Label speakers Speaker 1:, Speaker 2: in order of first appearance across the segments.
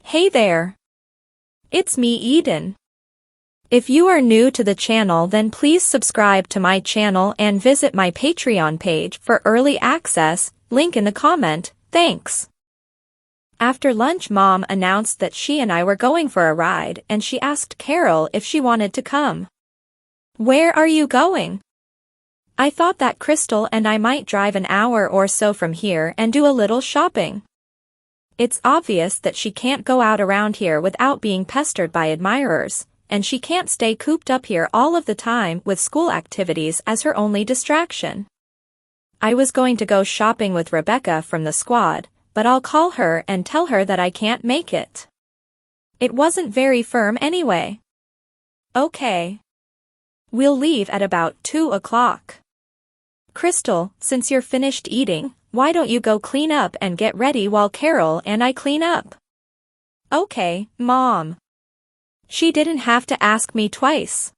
Speaker 1: Hey there. It's me, Eden. If you are new to the channel, then please subscribe to my channel and visit my Patreon page for early access, link in the comment, thanks. After lunch, Mom announced that she and I were going for a ride, and she asked Carol if she wanted to come. Where are you going? I thought that Crystal and I might drive an hour or so from here and do a little shopping. It's obvious that she can't go out around here without being pestered by admirers, and she can't stay cooped up here all of the time with school activities as her only distraction. I was going to go shopping with Rebecca from the squad, but I'll call her and tell her that I can't make it. It wasn't very firm anyway. Okay. We'll leave at about 2 o'clock. Crystal, since you're finished eating, why don't you go clean up and get ready while Carol and I clean up? Okay, Mom. She didn't have to ask me twice.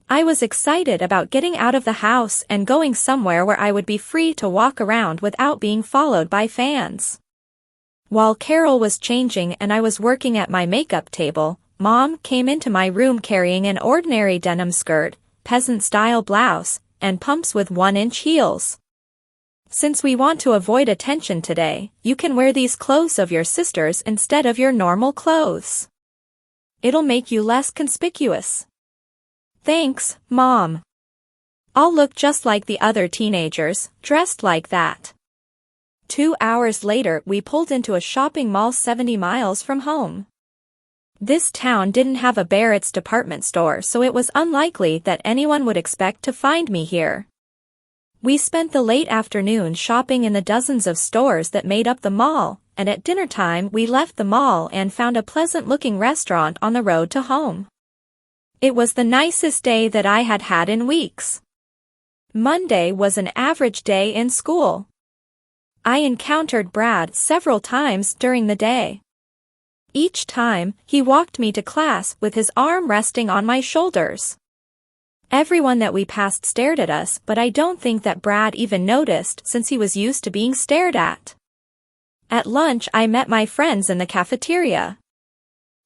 Speaker 1: I was excited about getting out of the house and going somewhere where I would be free to walk around without being followed by fans. While Carol was changing and I was working at my makeup table, Mom came into my room carrying an ordinary denim skirt, peasant-style blouse, and pumps with 1-inch heels. Since we want to avoid attention today, you can wear these clothes of your sister's instead of your normal clothes. It'll make you less conspicuous. Thanks, Mom. I'll look just like the other teenagers, dressed like that. 2 hours later, we pulled into a shopping mall 70 miles from home. This town didn't have a Barrett's department store, so it was unlikely that anyone would expect to find me here. We spent the late afternoon shopping in the dozens of stores that made up the mall, and at dinner time we left the mall and found a pleasant-looking restaurant on the road to home. It was the nicest day that I had had in weeks. Monday was an average day in school. I encountered Brad several times during the day. Each time, he walked me to class with his arm resting on my shoulders. Everyone that we passed stared at us, but I don't think that Brad even noticed since he was used to being stared at. At lunch, I met my friends in the cafeteria.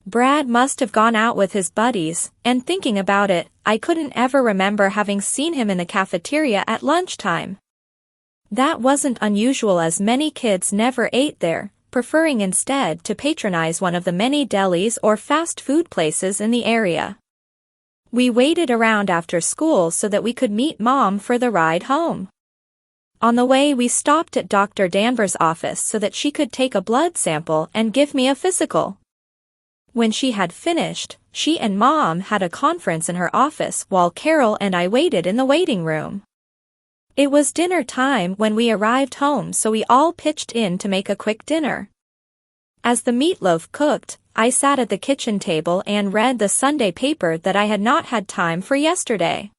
Speaker 1: Brad must have gone out with his buddies, and thinking about it, I couldn't ever remember having seen him in the cafeteria at lunchtime. That wasn't unusual as many kids never ate there, preferring instead to patronize one of the many delis or fast food places in the area. We waited around after school so that we could meet Mom for the ride home. On the way, we stopped at Dr. Danvers' office so that she could take a blood sample and give me a physical. When she had finished, she and Mom had a conference in her office while Carol and I waited in the waiting room. It was dinner time when we arrived home, so we all pitched in to make a quick dinner. As the meatloaf cooked, I sat at the kitchen table and read the Sunday paper that I had not had time for yesterday.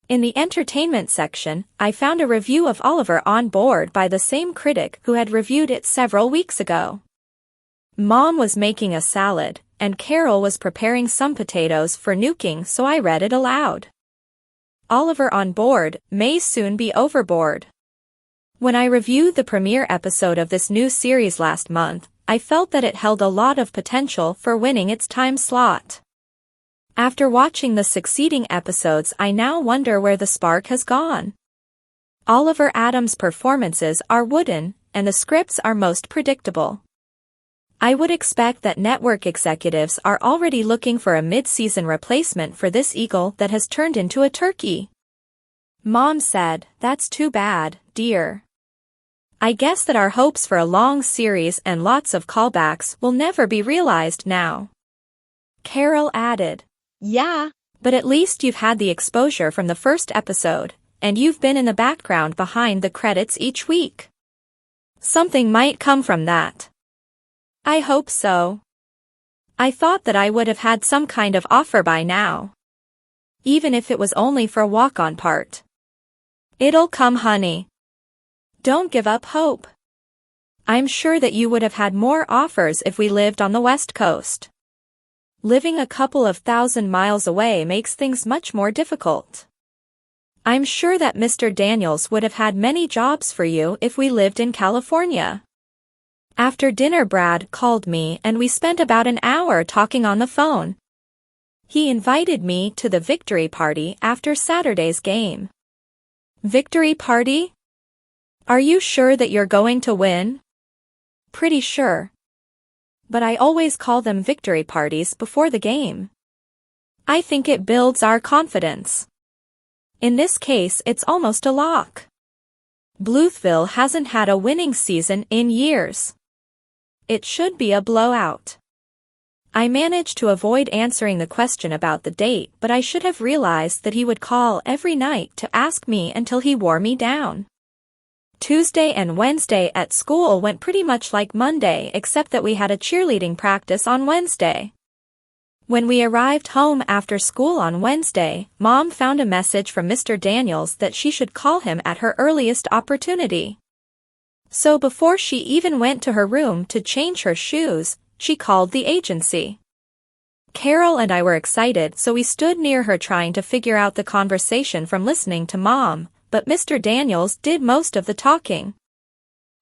Speaker 1: In the entertainment section, I found a review of Oliver on Board by the same critic who had reviewed it several weeks ago. Mom was making a salad, and Carol was preparing some potatoes for nuking, so I read it aloud. Oliver on Board may soon be overboard. When I reviewed the premiere episode of this new series last month, I felt that it held a lot of potential for winning its time slot. After watching the succeeding episodes, I now wonder where the spark has gone. Oliver Adams' performances are wooden, and the scripts are most predictable. I would expect that network executives are already looking for a mid-season replacement for this eagle that has turned into a turkey. Mom said, "That's too bad, dear. I guess that our hopes for a long series and lots of callbacks will never be realized now." Carol added, "Yeah, but at least you've had the exposure from the first episode, and you've been in the background behind the credits each week. Something might come from that." I hope so. I thought that I would have had some kind of offer by now. Even if it was only for a walk-on part. It'll come, honey. Don't give up hope. I'm sure that you would have had more offers if we lived on the West Coast. Living a couple of thousand miles away makes things much more difficult. I'm sure that Mr. Daniels would have had many jobs for you if we lived in California. After dinner, Brad called me and we spent about an hour talking on the phone. He invited me to the victory party after Saturday's game. Victory party? Are you sure that you're going to win? Pretty sure. But I always call them victory parties before the game. I think it builds our confidence. In this case, it's almost a lock. Bluthville hasn't had a winning season in years. It should be a blowout. I managed to avoid answering the question about the date, but I should have realized that he would call every night to ask me until he wore me down. Tuesday and Wednesday at school went pretty much like Monday, except that we had a cheerleading practice on Wednesday. When we arrived home after school on Wednesday, Mom found a message from Mr. Daniels that she should call him at her earliest opportunity. So before she even went to her room to change her shoes, she called the agency. Carol and I were excited, so we stood near her trying to figure out the conversation from listening to Mom, but Mr. Daniels did most of the talking.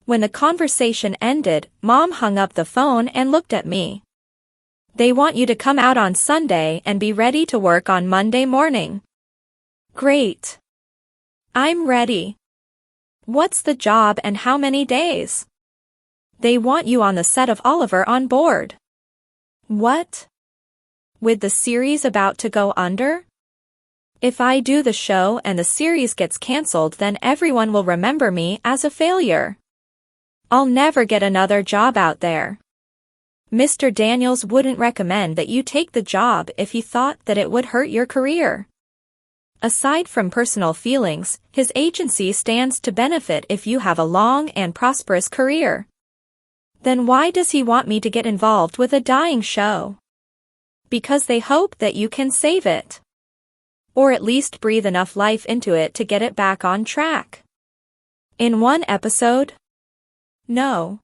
Speaker 1: When the conversation ended, Mom hung up the phone and looked at me. They want you to come out on Sunday and be ready to work on Monday morning. Great. I'm ready. What's the job and how many days? They want you on the set of Oliver on Board. What? With the series about to go under? If I do the show and the series gets cancelled, then everyone will remember me as a failure. I'll never get another job out there. Mr. Daniels wouldn't recommend that you take the job if he thought that it would hurt your career. Aside from personal feelings, his agency stands to benefit if you have a long and prosperous career. Then why does he want me to get involved with a dying show? Because they hope that you can save it. Or at least breathe enough life into it to get it back on track. In one episode? No.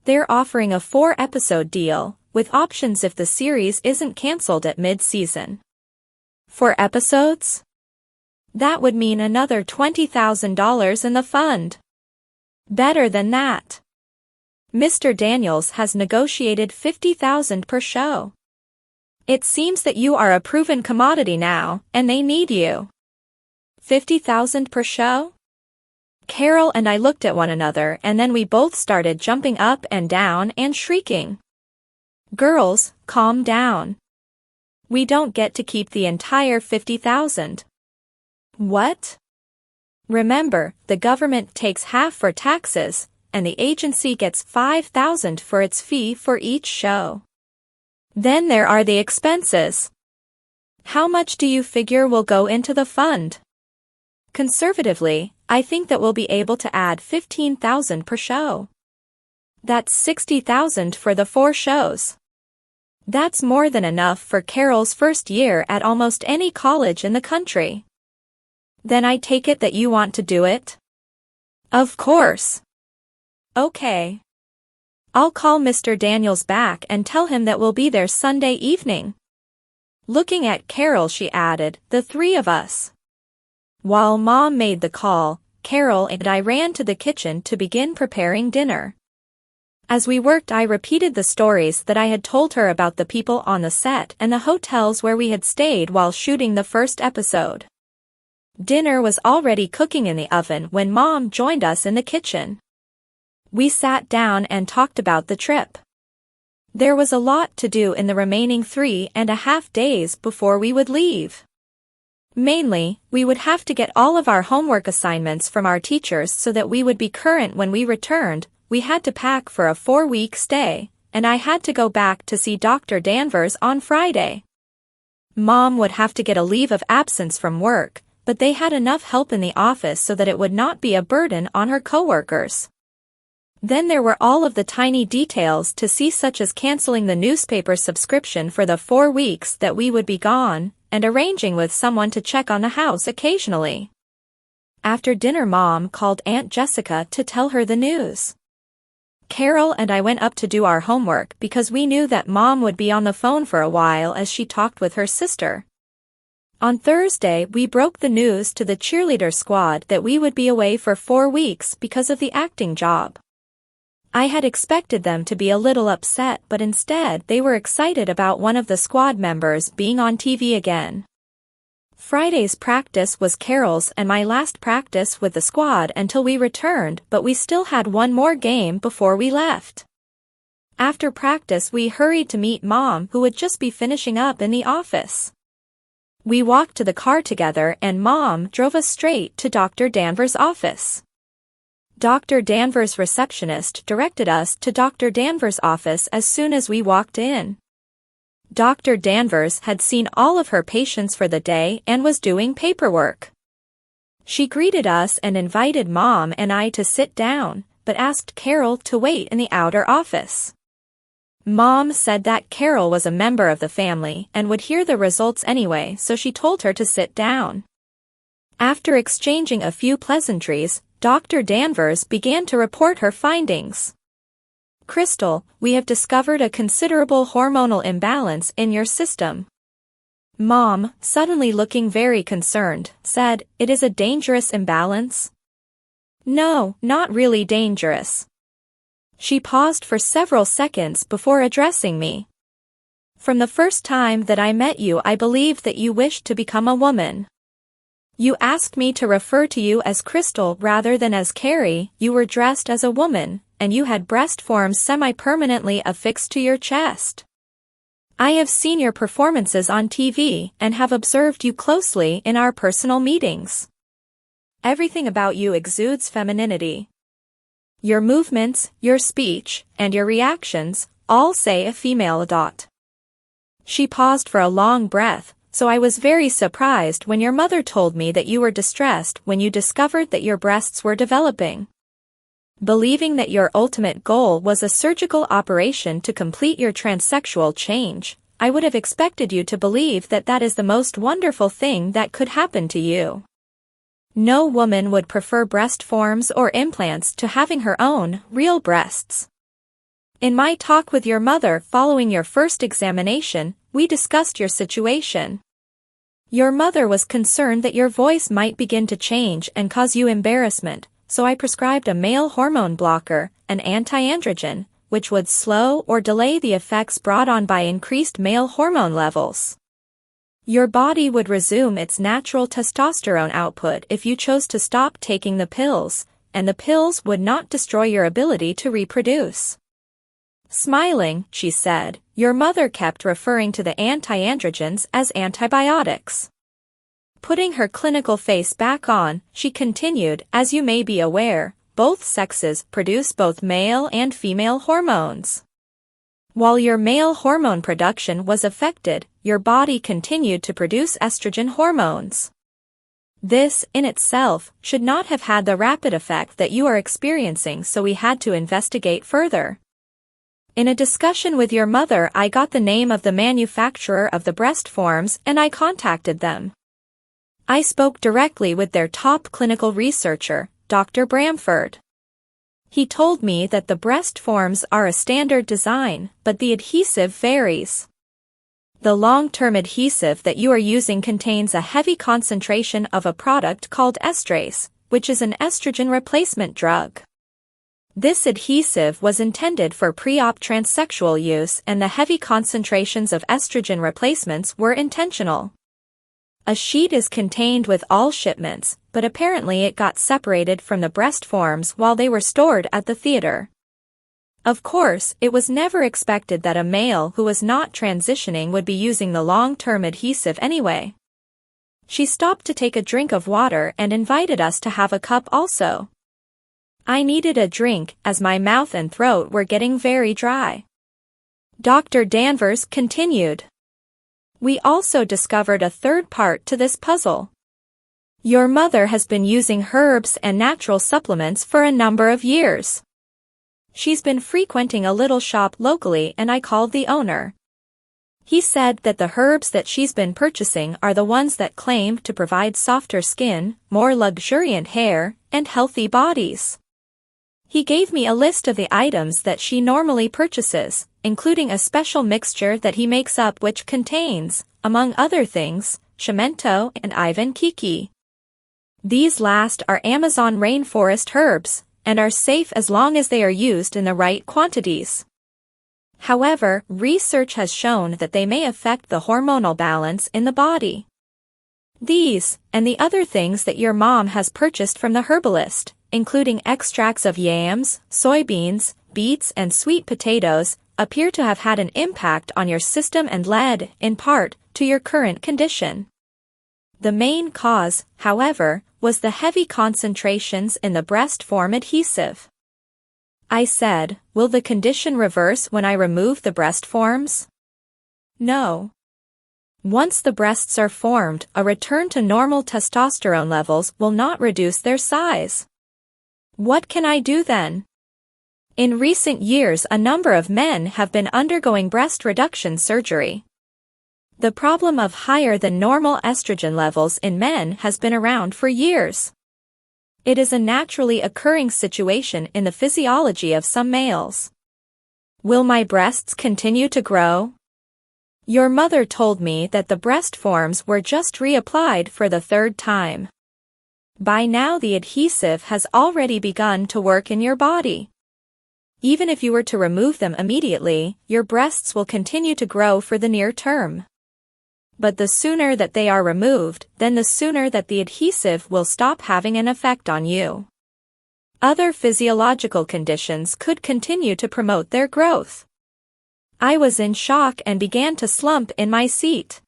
Speaker 1: They're offering a 4-episode deal, with options if the series isn't cancelled at mid-season. 4 episodes? That would mean another $20,000 in the fund. Better than that. Mr. Daniels has negotiated $50,000 per show. It seems that you are a proven commodity now, and they need you. $50,000 per show? Carol and I looked at one another, and then we both started jumping up and down and shrieking. Girls, calm down. We don't get to keep the entire $50,000. What? Remember, the government takes half for taxes, and the agency gets $5,000 for its fee for each show. Then there are the expenses. How much do you figure will go into the fund? Conservatively, I think that we'll be able to add $15,000 per show. That's $60,000 for the 4 shows. That's more than enough for Carol's first year at almost any college in the country. Then I take it that you want to do it? Of course. Okay. I'll call Mr. Daniels back and tell him that we'll be there Sunday evening. Looking at Carol, she added, the 3 of us. While Mom made the call, Carol and I ran to the kitchen to begin preparing dinner. As we worked, I repeated the stories that I had told her about the people on the set and the hotels where we had stayed while shooting the first episode. Dinner was already cooking in the oven when Mom joined us in the kitchen. We sat down and talked about the trip. There was a lot to do in the remaining 3.5 days before we would leave. Mainly, we would have to get all of our homework assignments from our teachers so that we would be current when we returned. We had to pack for a 4-week stay, and I had to go back to see Dr. Danvers on Friday. Mom would have to get a leave of absence from work, but they had enough help in the office so that it would not be a burden on her coworkers. Then there were all of the tiny details to see, such as canceling the newspaper subscription for the 4 weeks that we would be gone, and arranging with someone to check on the house occasionally. After dinner, Mom called Aunt Jessica to tell her the news. Carol and I went up to do our homework because we knew that Mom would be on the phone for a while as she talked with her sister. On Thursday, we broke the news to the cheerleader squad that we would be away for 4 weeks because of the acting job. I had expected them to be a little upset, but instead they were excited about one of the squad members being on TV again. Friday's practice was Carol's and my last practice with the squad until we returned, but we still had one more game before we left. After practice we hurried to meet Mom, who would just be finishing up in the office. We walked to the car together and Mom drove us straight to Dr. Danvers' office. Dr. Danvers' receptionist directed us to Dr. Danvers' office as soon as we walked in. Dr. Danvers had seen all of her patients for the day and was doing paperwork. She greeted us and invited Mom and I to sit down, but asked Carol to wait in the outer office. Mom said that Carol was a member of the family and would hear the results anyway, so she told her to sit down. After exchanging a few pleasantries, Dr. Danvers began to report her findings. Crystal, we have discovered a considerable hormonal imbalance in your system. Mom, suddenly looking very concerned, said, "It is a dangerous imbalance?" "No, not really dangerous." She paused for several seconds before addressing me. "From the first time that I met you, I believed that you wished to become a woman. You asked me to refer to you as Crystal rather than as Carrie. You were dressed as a woman, and you had breast forms semi-permanently affixed to your chest. I have seen your performances on TV and have observed you closely in our personal meetings. Everything about you exudes femininity. Your movements, your speech, and your reactions all say a female. She paused for a long breath, so I was very surprised when your mother told me that you were distressed when you discovered that your breasts were developing. Believing that your ultimate goal was a surgical operation to complete your transsexual change, I would have expected you to believe that that is the most wonderful thing that could happen to you. No woman would prefer breast forms or implants to having her own, real breasts. In my talk with your mother following your first examination, we discussed your situation. Your mother was concerned that your voice might begin to change and cause you embarrassment, so I prescribed a male hormone blocker, an anti-androgen, which would slow or delay the effects brought on by increased male hormone levels. Your body would resume its natural testosterone output if you chose to stop taking the pills, and the pills would not destroy your ability to reproduce. Smiling, she said, your mother kept referring to the anti-androgens as antibiotics. Putting her clinical face back on, she continued, as you may be aware, both sexes produce both male and female hormones. While your male hormone production was affected, your body continued to produce estrogen hormones. This, in itself, should not have had the rapid effect that you are experiencing, so we had to investigate further. In a discussion with your mother, I got the name of the manufacturer of the breast forms and I contacted them. I spoke directly with their top clinical researcher, Dr. Bramford. He told me that the breast forms are a standard design, but the adhesive varies. The long-term adhesive that you are using contains a heavy concentration of a product called estrase, which is an estrogen replacement drug. This adhesive was intended for pre-op transsexual use, and the heavy concentrations of estrogen replacements were intentional. A sheet is contained with all shipments, but apparently it got separated from the breast forms while they were stored at the theater. Of course, it was never expected that a male who was not transitioning would be using the long-term adhesive anyway. She stopped to take a drink of water and invited us to have a cup also. I needed a drink as my mouth and throat were getting very dry. Dr. Danvers continued. We also discovered a third part to this puzzle. Your mother has been using herbs and natural supplements for a number of years. She's been frequenting a little shop locally and I called the owner. He said that the herbs that she's been purchasing are the ones that claim to provide softer skin, more luxuriant hair, and healthy bodies. He gave me a list of the items that she normally purchases, including a special mixture that he makes up which contains, among other things, Chimento and Ivan Kiki. These last are Amazon rainforest herbs, and are safe as long as they are used in the right quantities. However, research has shown that they may affect the hormonal balance in the body. These, and the other things that your mom has purchased from the herbalist, including extracts of yams, soybeans, beets and sweet potatoes, appear to have had an impact on your system and led, in part, to your current condition. The main cause, however, was the heavy concentrations in the breast form adhesive. I said, will the condition reverse when I remove the breast forms? No. Once the breasts are formed, a return to normal testosterone levels will not reduce their size. What can I do then? In recent years, a number of men have been undergoing breast reduction surgery. The problem of higher than normal estrogen levels in men has been around for years. It is a naturally occurring situation in the physiology of some males. Will my breasts continue to grow? Your mother told me that the breast forms were just reapplied for the third time. By now the adhesive has already begun to work in your body. Even if you were to remove them immediately, your breasts will continue to grow for the near term. But the sooner that they are removed, then the sooner that the adhesive will stop having an effect on you. Other physiological conditions could continue to promote their growth. I was in shock and began to slump in my seat.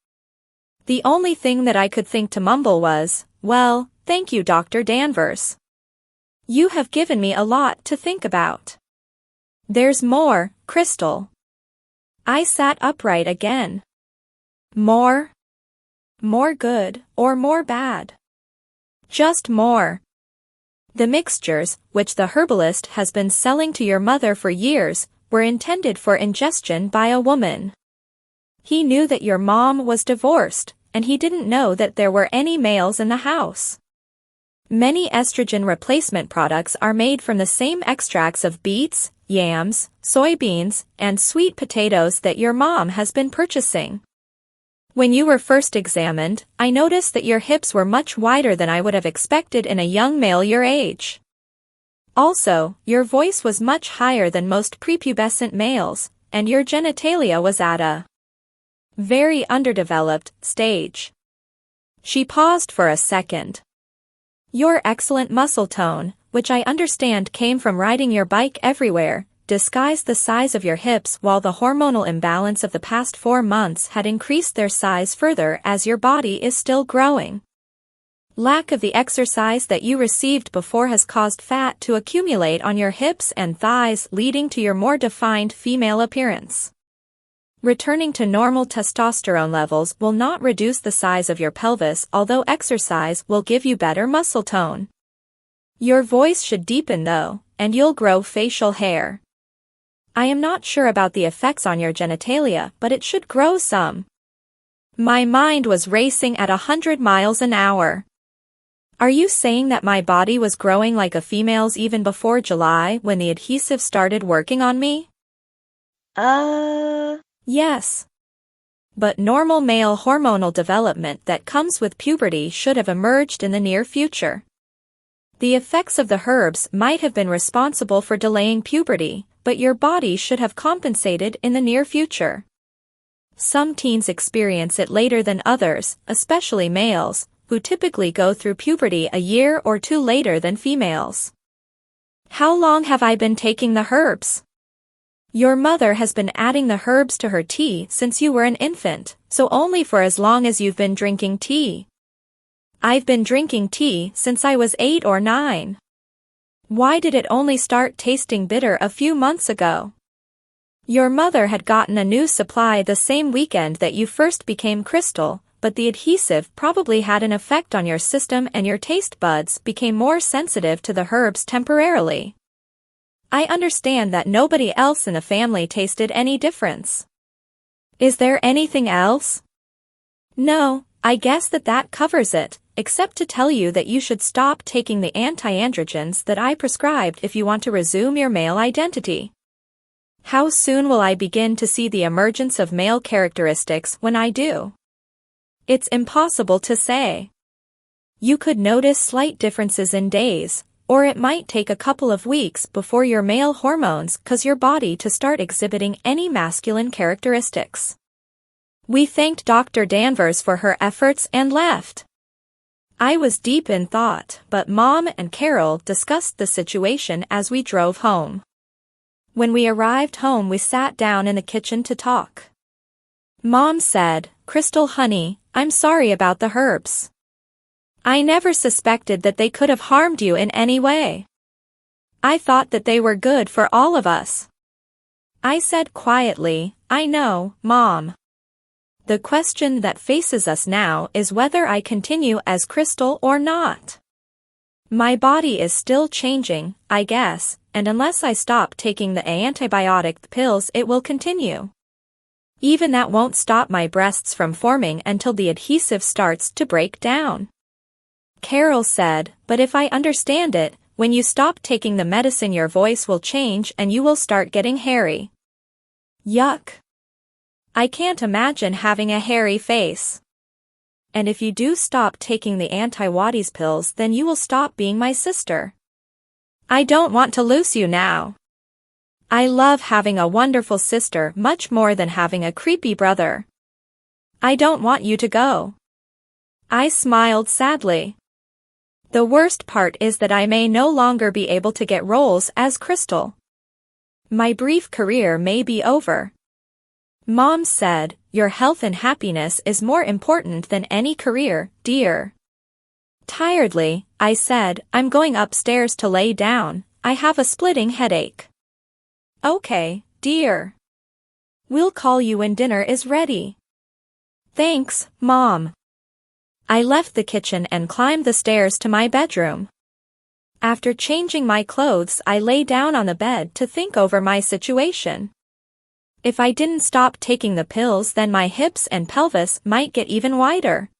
Speaker 1: The only thing that I could think to mumble was, well, thank you, Dr. Danvers. You have given me a lot to think about. There's more, Crystal. I sat upright again. More? More good, or more bad? Just more. The mixtures, which the herbalist has been selling to your mother for years, were intended for ingestion by a woman. He knew that your mom was divorced, and he didn't know that there were any males in the house. Many estrogen replacement products are made from the same extracts of beets, yams, soybeans, and sweet potatoes that your mom has been purchasing. When you were first examined, I noticed that your hips were much wider than I would have expected in a young male your age. Also, your voice was much higher than most prepubescent males, and your genitalia was at a very underdeveloped stage. She paused for a second. Your excellent muscle tone, which I understand came from riding your bike everywhere, disguised the size of your hips, while the hormonal imbalance of the past 4 months had increased their size further as your body is still growing. Lack of the exercise that you received before has caused fat to accumulate on your hips and thighs, leading to your more defined female appearance. Returning to normal testosterone levels will not reduce the size of your pelvis, although exercise will give you better muscle tone. Your voice should deepen though, and you'll grow facial hair. I am not sure about the effects on your genitalia, but it should grow some. My mind was racing at 100 miles an hour. Are you saying that my body was growing like a female's even before July when the adhesive started working on me? Yes. But normal male hormonal development that comes with puberty should have emerged in the near future. The effects of the herbs might have been responsible for delaying puberty, but your body should have compensated in the near future. Some teens experience it later than others, especially males, who typically go through puberty a year or 2 later than females. How long have I been taking the herbs? Your mother has been adding the herbs to her tea since you were an infant, so only for as long as you've been drinking tea. I've been drinking tea since I was 8 or 9. Why did it only start tasting bitter a few months ago? Your mother had gotten a new supply the same weekend that you first became Crystal, but the adhesive probably had an effect on your system and your taste buds became more sensitive to the herbs temporarily. I understand that nobody else in the family tasted any difference. Is there anything else? No, I guess that covers it, except to tell you that you should stop taking the anti-androgens that I prescribed if you want to resume your male identity. How soon will I begin to see the emergence of male characteristics when I do? It's impossible to say. You could notice slight differences in days, or it might take a couple of weeks before your male hormones cause your body to start exhibiting any masculine characteristics. We thanked Dr. Danvers for her efforts and left. I was deep in thought, but Mom and Carol discussed the situation as we drove home. When we arrived home, we sat down in the kitchen to talk. Mom said, "Crystal honey, I'm sorry about the herbs. I never suspected that they could have harmed you in any way. I thought that they were good for all of us." I said quietly, "I know, Mom. The question that faces us now is whether I continue as Crystal or not. My body is still changing, I guess, and unless I stop taking the antibiotic pills it will continue. Even that won't stop my breasts from forming until the adhesive starts to break down." Carol said, "But if I understand it, when you stop taking the medicine your voice will change and you will start getting hairy." Yuck. I can't imagine having a hairy face. "And if you do stop taking the anti-Waddies pills then you will stop being my sister. I don't want to lose you now. I love having a wonderful sister much more than having a creepy brother. I don't want you to go." I smiled sadly. The worst part is that I may no longer be able to get roles as Crystal. My brief career may be over. Mom said, "Your health and happiness is more important than any career, dear." Tiredly, I said, "I'm going upstairs to lay down. I have a splitting headache." "Okay, dear. We'll call you when dinner is ready." "Thanks, Mom." I left the kitchen and climbed the stairs to my bedroom. After changing my clothes, I lay down on the bed to think over my situation. If I didn't stop taking the pills, then my hips and pelvis might get even wider.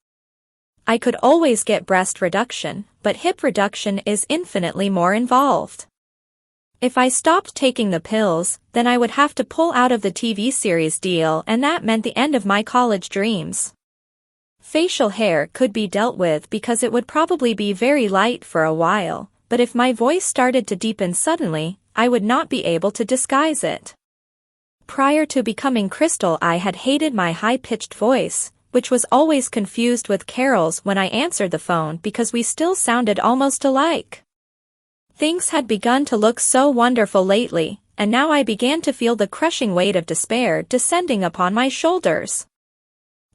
Speaker 1: I could always get breast reduction, but hip reduction is infinitely more involved. If I stopped taking the pills, then I would have to pull out of the TV series deal, and that meant the end of my college dreams. Facial hair could be dealt with because it would probably be very light for a while, but if my voice started to deepen suddenly, I would not be able to disguise it. Prior to becoming Crystal, I had hated my high-pitched voice, which was always confused with Carol's when I answered the phone because we still sounded almost alike. Things had begun to look so wonderful lately, and now I began to feel the crushing weight of despair descending upon my shoulders.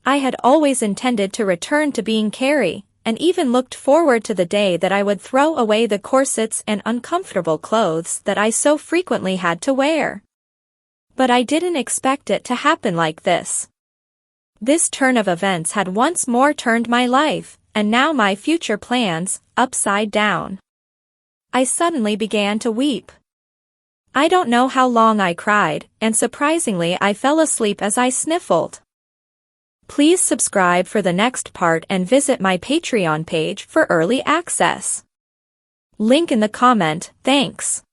Speaker 1: I had always intended to return to being Carrie, and even looked forward to the day that I would throw away the corsets and uncomfortable clothes that I so frequently had to wear. But I didn't expect it to happen like this. This turn of events had once more turned my life, and now my future plans, upside down. I suddenly began to weep. I don't know how long I cried, and surprisingly I fell asleep as I sniffled. Please subscribe for the next part and visit my Patreon page for early access. Link in the comment. Thanks.